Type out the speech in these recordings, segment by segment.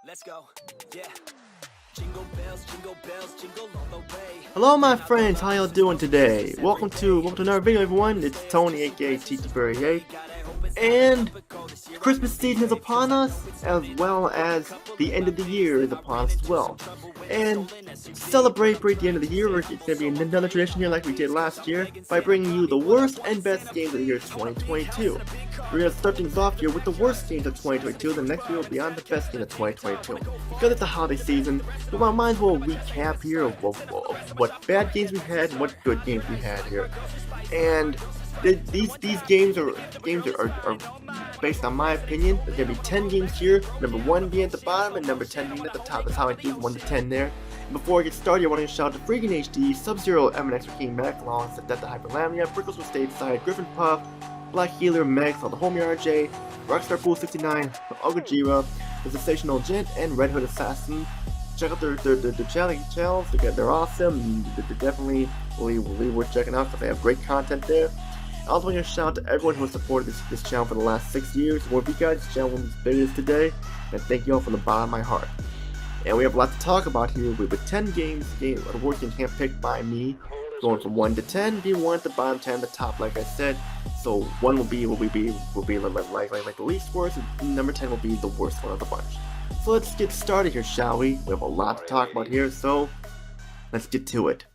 Let's go. Yeah. Jingle bells, jingle all the way. Hello my friends, how y'all doing today? Welcome to another video everyone. It's Tony aka TTBurger, and Christmas season is upon us, as well as the end of the year is upon us as well. And to celebrate the end of the year, it's going to be another tradition here like we did last year by bringing you the worst and best games of the year 2022. We're going to start things off here with the worst games of 2022, the next video will be on the best games of 2022. Because it's the holiday season, we might as well recap here of what bad games we had and what good games we had here. And these games are based on my opinion. There's gonna be 10 games here, number 1 being at the bottom and number 10 being at the top. That's how I do 1 to 10 there. And before I get started, I want to shout out to Freaking HD, Sub-Zero, MNX for King Mac, Long, Death to Hyperlamia, Prickles from Stateside, Griffin Puff, Black Healer, Mex, All the Homie RJ, Rockstar Fool 69, Ogajira, The Sensational Gent, and Red Hood Assassin. Check out their channels. They're awesome. They're definitely really worth checking out because they have great content there. I also want to shout out to everyone who has supported this channel for the last 6 years. Well, if you guys, this channel was as big as today, and thank you all from the bottom of my heart. And we have a lot to talk about here with 10 games the worst games handpicked by me, going from 1 to 10, being 1 at the bottom, 10 at the top, like I said. So 1 will be like the least worst, and number 10 will be the worst one of the bunch. So let's get started here, shall we? We have a lot to talk about here, so let's get to it.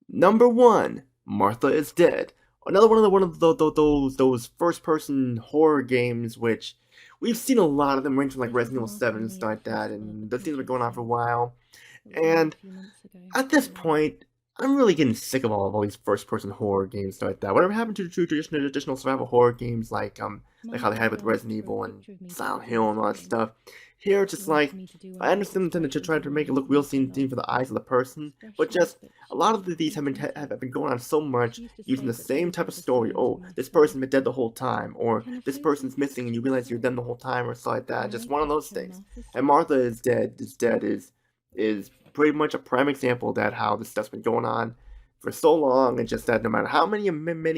Number 1, Martha is Dead. Another one of those first-person horror games, which we've seen a lot of them, ranging from like Resident Evil 7 and stuff like that, and those things have been going on for a while. And at this point, I'm really getting sick of all these first-person horror games, stuff like that. Whatever happened to the traditional survival horror games, like how they had with Resident Evil and Silent Hill and all that stuff. Here, it's just like, I understand the to try to make it look real scene for the eyes of the person, but just, a lot of these have been going on so much, using the same type of story. Oh, this person's been dead the whole time, or this person's missing and you realize you're dead the whole time, or stuff like that. Just one of those things. And Martha is Dead is pretty much a prime example of that, how this stuff's been going on for so long, and just that no matter how many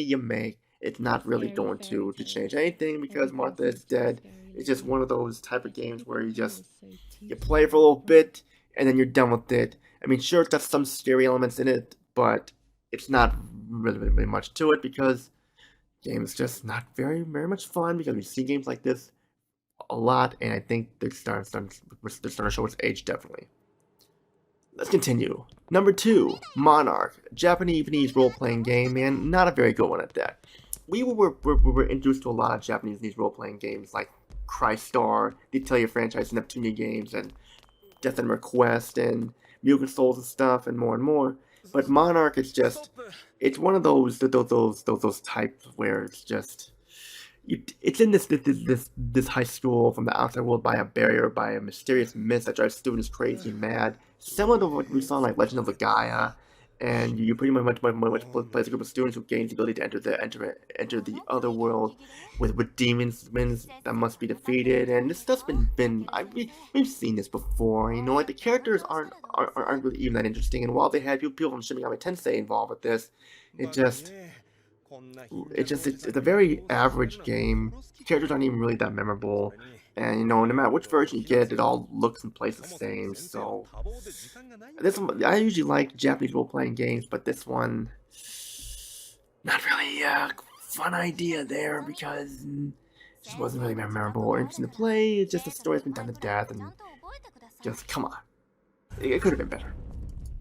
you make, it's not really going to change anything, because Martha is Dead. It's just one of those type of games where you play for a little bit and then you're done with it. I mean, sure, it's got some scary elements in it, but it's not really much to it, because the game is just not very much fun, because we see games like this a lot, and I think they're starting to show its age, definitely. Let's continue. Number 2, Monarch, Japanese role-playing game, and not a very good one at that. We were introduced to a lot of Japanese role-playing games like Crystar, the Atelier franchise, and Neptunia games, and Death and Request, and Mugen Souls and stuff, and more. But Monarch is just, it's one of those types where it's just, it's in this high school from the outside world by a barrier, by a mysterious mist that drives students crazy and mad, similar to what we saw in like Legend of the Gaia. And you pretty much play as a group of students who gains the ability to enter the other world with demons that must be defeated. And this stuff's we've seen this before. You know, like the characters aren't really even that interesting. And while they had people from Shin Megami Tensei involved with this, it's a very average game. The characters aren't even really that memorable. And, you know, no matter which version you get, it all looks and plays the same. So, I usually like Japanese role-playing games, but this one, not really a fun idea there, because it just wasn't really memorable or interesting to play. It's just the story's been done to death, and just, come on. It could have been better.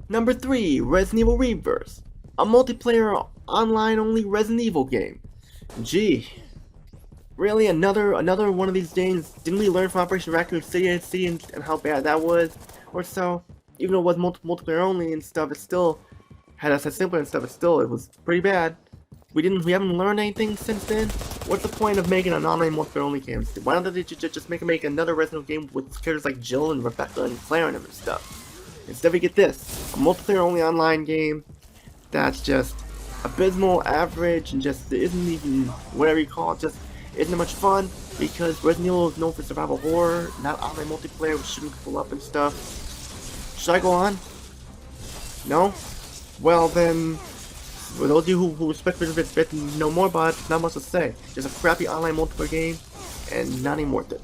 Number 3, Resident Evil Reverse, a multiplayer, online-only Resident Evil game. Gee. Really, another one of these games? Didn't we learn from Operation Raccoon City and how bad that was? Or so? Even though it was multiplayer only and stuff, it still had us simpler and stuff. It was pretty bad. We haven't learned anything since then. What's the point of making an online multiplayer only game? Why don't they just make another Resident Evil game with characters like Jill and Rebecca and Claire in them and stuff? Instead, we get this, a multiplayer only online game that's just abysmal, average, and just isn't even whatever you call it. Just isn't much fun, because Resident Evil is known for survival horror, not online multiplayer with shooting people up and stuff. Should I go on? No? Well then, for those of you who respect it and know more about it, not much to say. Just a crappy online multiplayer game, and not even worth it.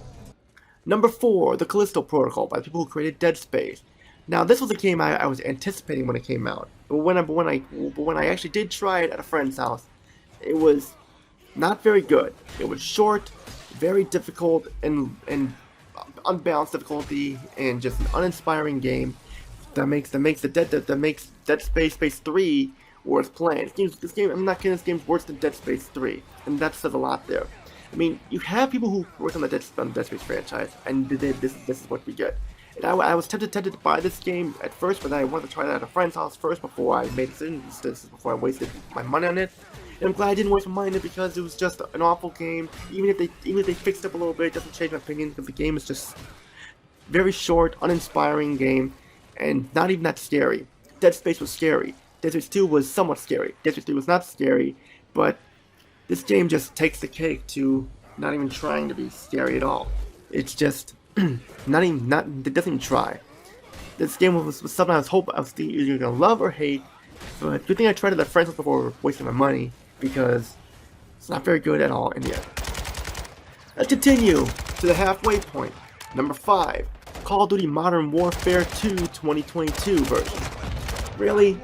Number 4, the Calisto Protocol by the people who created Dead Space. Now, this was a game I was anticipating when it came out, but when I actually did try it at a friend's house, it was not very good. It was short, very difficult, and unbalanced difficulty, and just an uninspiring game that makes Dead Space 3 worth playing. This game, I'm not kidding, this game's worse than Dead Space 3, and that says a lot there. I mean, you have people who work on the Dead Space franchise, and this is what we get. And I was tempted to buy this game at first, but I wanted to try it at a friend's house first before I made a decision. Before I wasted my money on it. And I'm glad I didn't waste my money on it because it was just an awful game. Even if they fixed it up a little bit, it doesn't change my opinion because the game is just very short, uninspiring game, and not even that scary. Dead Space was scary. Dead Space 2 was somewhat scary. Dead Space 3 was not scary, but this game just takes the cake to not even trying to be scary at all. It's just it doesn't even try. This game was something I was either gonna love or hate, but good thing I tried it at friends before wasting my money because it's not very good at all in the end. Let's continue to the halfway point. Number 5, Call of Duty Modern Warfare 2 2022 version. Really?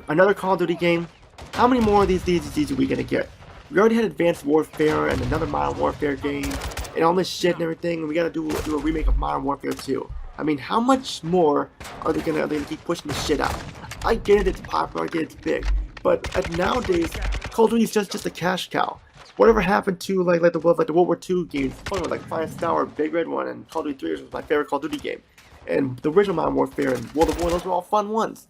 Another Call of Duty game? How many more of these are we gonna get? We already had Advanced Warfare and another Modern Warfare game, and all this shit and everything, and we gotta do a remake of Modern Warfare 2. I mean, how much more are they gonna keep pushing this shit out? I get it, it's popular, I get it's big, but nowadays, Call of Duty is just a cash cow. Whatever happened to like the World War II games, like Finest Star, Big Red One, and Call of Duty 3 was my favorite Call of Duty game, and the original Modern Warfare and World of War, those were all fun ones.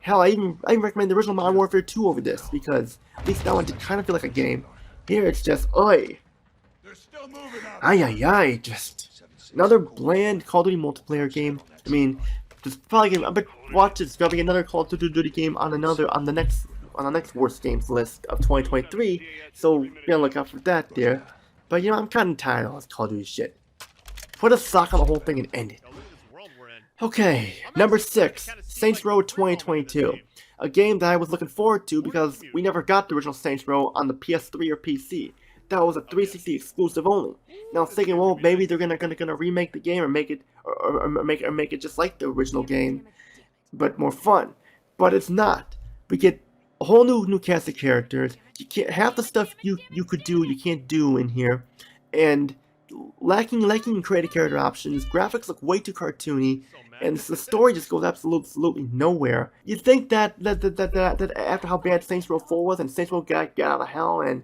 Hell, I even recommend the original Modern Warfare 2 over this because at least that one did kind of feel like a game. Here it's just oi. Ay, just another bland Call of Duty multiplayer game. I mean, just probably I bet watch it's gonna be another Call of Duty game on the next worst games list of 2023. So be on the lookout for that there. But you know, I'm kind of tired of all this Call of Duty shit. Put a sock on the whole thing and end it. Okay, number 6, Saints Row 2022. A game that I was looking forward to because we never got the original Saints Row on the PS3 or PC. That was a 360 exclusive only. Now I was thinking, well, maybe they're gonna remake the game or make it just like the original game, but more fun. But it's not. We get a whole new cast of characters. You can't half the stuff you could do you can't do in here, and lacking creative character options. Graphics look way too cartoony, and the story just goes absolutely nowhere. You'd think that after how bad Saints Row 4 was, and Saints Row got out of hell, and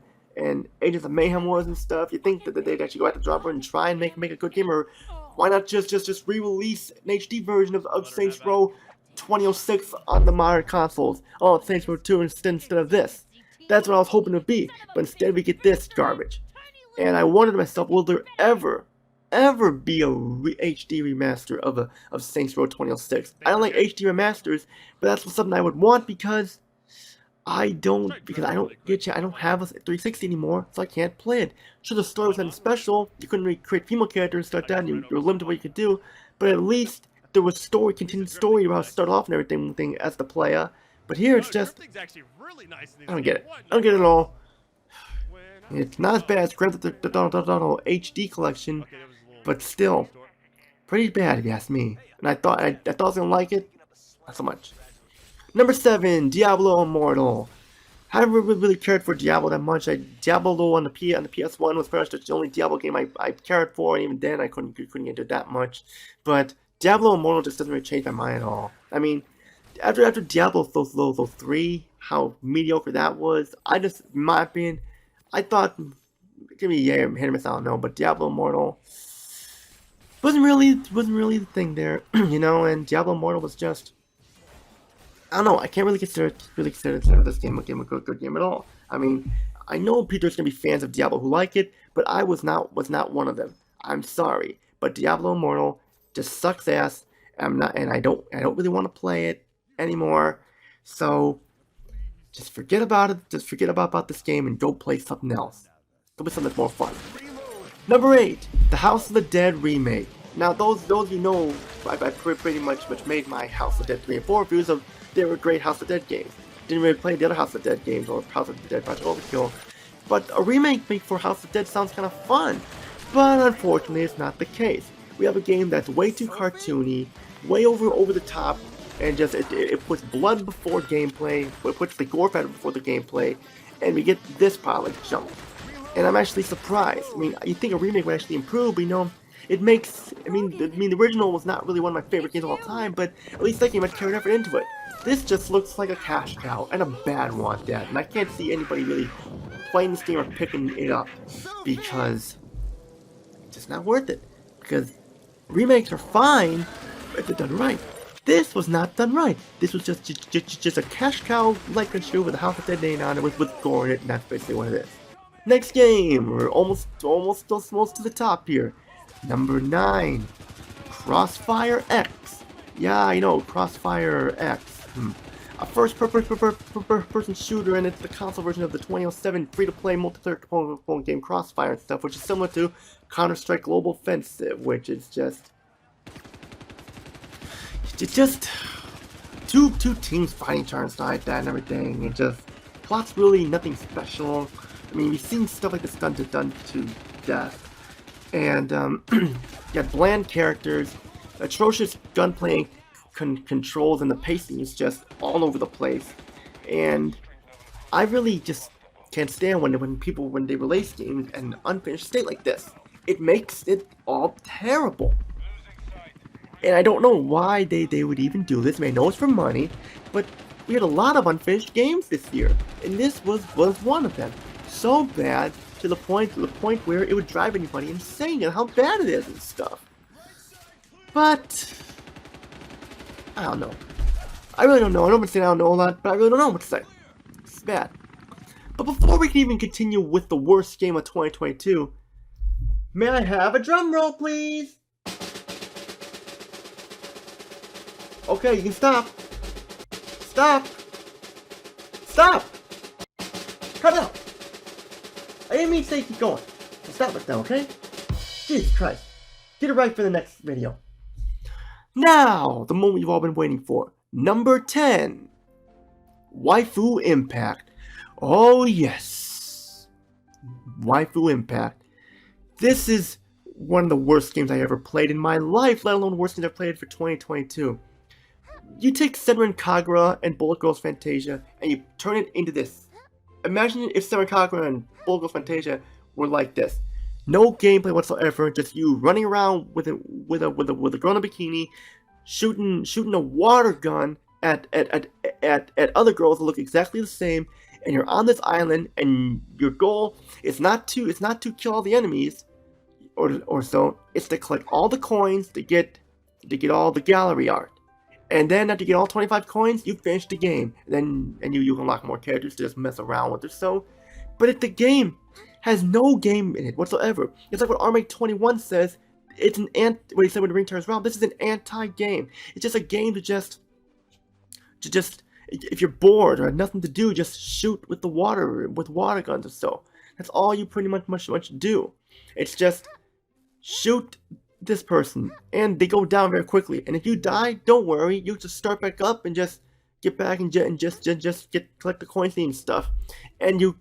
Agents of Mayhem was and stuff, you think that they'd actually go out the dropper and try and make a good game, or why not just re-release an HD version of Saints Row 2006 on the modern consoles? Oh, Saints Row 2 instead of this. That's what I was hoping to be, but instead we get this garbage. And I wondered to myself, will there ever be a HD remaster of Saints Row 2006? I don't like HD remasters, but that's something I would want because I don't have a 360 anymore, so I can't play it. Sure, the story was nothing special. You couldn't really create female characters and start that, and you were limited to what you could do. But at least there was continued story about how to start off and everything as the player. But here it's just, I don't get it. I don't get it at all. It's not as bad as Grand Theft Auto HD collection, but still pretty bad if you ask me. And I thought I was gonna like it, not so much. Number 7, Diablo Immortal. I haven't really cared for Diablo that much. Diablo on the PS1 was pretty much the only Diablo game I cared for, and even then I couldn't get into it that much. But Diablo Immortal just doesn't really change my mind at all. I mean, after Diablo 3, how mediocre that was, in my opinion, I thought, give me a hit or miss, I don't know, but Diablo Immortal wasn't really the thing there, you know, and Diablo Immortal was just, I don't know, I can't really consider this game a good game at all. I mean, I know there's gonna be fans of Diablo who like it, but I was not one of them. I'm sorry, but Diablo Immortal just sucks ass. I don't really want to play it anymore. So just forget about it. Just forget about this game and go play something else. Go play something that's more fun. Number 8, The House of the Dead Remake. Now, those you know, I pretty much made my House of the Dead 3 and 4 reviews of they were great House of the Dead games. Didn't really play the other House of the Dead games or House of the Dead Project Overkill. But a remake for House of the Dead sounds kind of fun. But unfortunately, it's not the case. We have a game that's way too cartoony, way over the top, and just it puts blood before gameplay, it puts the gore factor before the gameplay, and we get this pile of junk. And I'm actually surprised. I mean, you think a remake would actually improve, but you know, it makes. I mean, the original was not really one of my favorite games of all time, but at least that game had carried effort into it. This just looks like a cash cow, and a bad one at that. And I can't see anybody really playing this game or picking it up because it's just not worth it. Because remakes are fine if they're done right. This was not done right. This was just a cash cow like a shoe with a House of Dead name on it with gore in it, and that's basically what it is. Next game, we're almost to the top here. Number 9, Crossfire X. Yeah, I know, Crossfire X. A first-person shooter, and it's the console version of the 2007 free-to-play multiplayer component game Crossfire and stuff, which is similar to Counter-Strike Global Offensive, which is just two teams fighting each other and stuff like that and everything. It just plot's really nothing special. I mean, we've seen stuff like this done to death, and you got bland characters, atrocious gunplay controls, and the pacing is just all over the place. And I really just can't stand when they release games in an unfinished state like this. It makes it all terrible. And I don't know why they would even do this. I mean, I know it's for money, but we had a lot of unfinished games this year, and this was one of them. So bad to the point where it would drive anybody insane and how bad it is and stuff. But I don't know. I really don't know. I don't want to say I don't know a lot, but I really don't know what to say. It's bad. But before we can even continue with the worst game of 2022, may I have a drum roll, please? Okay, you can stop. Stop. Stop. Cut it out. I didn't mean to say keep going. So stop it now, okay? Jesus Christ. Get it right for the next video. Now, the moment you've all been waiting for. Number 10. Waifu Impact. Oh yes. Waifu Impact. This is one of the worst games I ever played in my life, let alone the worst games I've played for 2022. You take Senran Kagura and Bullet Girls Fantasia and you turn it into this. Imagine if Senran Kagura and Bullet Girls Fantasia were like this. No gameplay whatsoever, just you running around with a girl in a bikini, shooting a water gun at other girls that look exactly the same, and you're on this island, and your goal is not to kill all the enemies, or so. It's to collect all the coins to get all the gallery art. And then after you get all 25 coins, you finish the game. And you unlock more characters to just mess around with or so. But if the game has no game in it whatsoever, it's like what Remake 21 says. It's what he said when the ring turns around. This is an anti-game. It's just a game to just if you're bored or have nothing to do, just shoot with water guns or so. That's all you pretty much do. It's just shoot this person, and they go down very quickly. And if you die, don't worry. You just start back up and just get back and just collect the coins and stuff. And you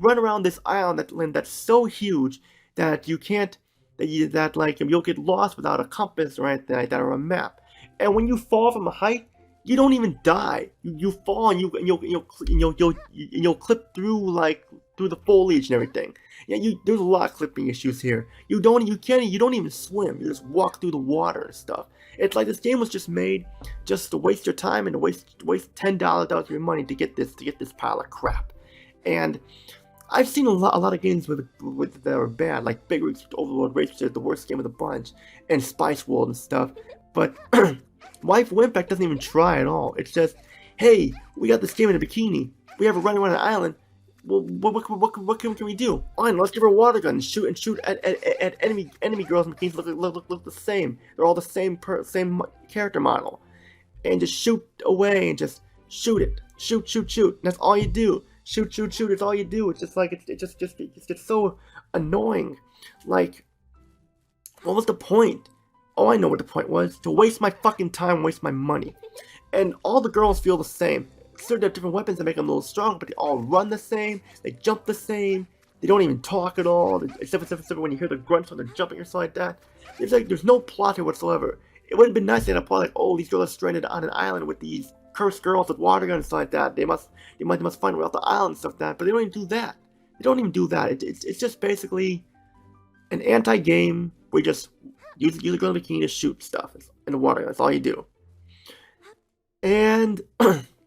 run around this island that's so huge that you can't you'll get lost without a compass or anything like that or a map. And when you fall from a height, you don't even die. You fall and you'll clip through the foliage and everything. Yeah, there's a lot of clipping issues here. You don't even swim. You just walk through the water and stuff. It's like this game was just made just to waste your time and to waste $10 of your money to get this pile of crap. And I've seen a lot of games that are bad, like Big Rigs Overlord Race, which is the worst game of the bunch, and Spice World and stuff. But Waifu Impact doesn't even try at all. It's just, hey, we got this game in a bikini. We have her running around an island. Well, what can we do? Fine, let's give her a water gun and shoot at enemy girls in bikinis look the same. They're all the same character model, and just shoot away and just shoot it. Shoot. And that's all you do. Shoot. It's all you do. It's just like it gets so annoying. Like, what was the point? Oh, I know what the point was. To waste my fucking time, waste my money. And all the girls feel the same. Sure, they have different weapons that make them a little strong, but they all run the same. They jump the same. They don't even talk at all, except when you hear the grunts when they're jumping or something like that. It's like there's no plot here whatsoever. It would have been nice to have a plot like, oh, these girls are stranded on an island with these cursed girls with water guns and stuff like that. They must find a way off the island and stuff like that. But they don't even do that. They don't even do that. It's just basically an anti-game where you just use a girl in a bikini to shoot stuff in the water. That's all you do. And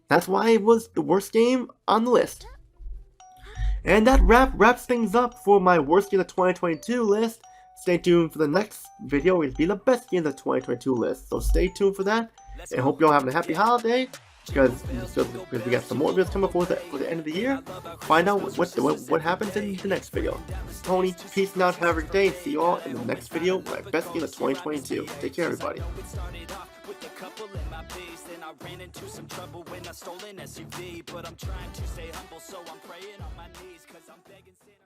that's why it was the worst game on the list. And that wraps things up for my worst game of 2022 list. Stay tuned for the next video. It'll be the best games of 2022 list. So stay tuned for that. And I hope you're all having a happy holiday. Because we got some more videos coming for the end of the year. Find out what happens in the next video. This is Tony. Peace out. Have a great day. See you all in the next video. My best game of 2022. Take care, everybody. I ran into some trouble when I stole an SUV, but I'm trying to stay humble, so I'm praying on my knees, cause I'm begging Santa.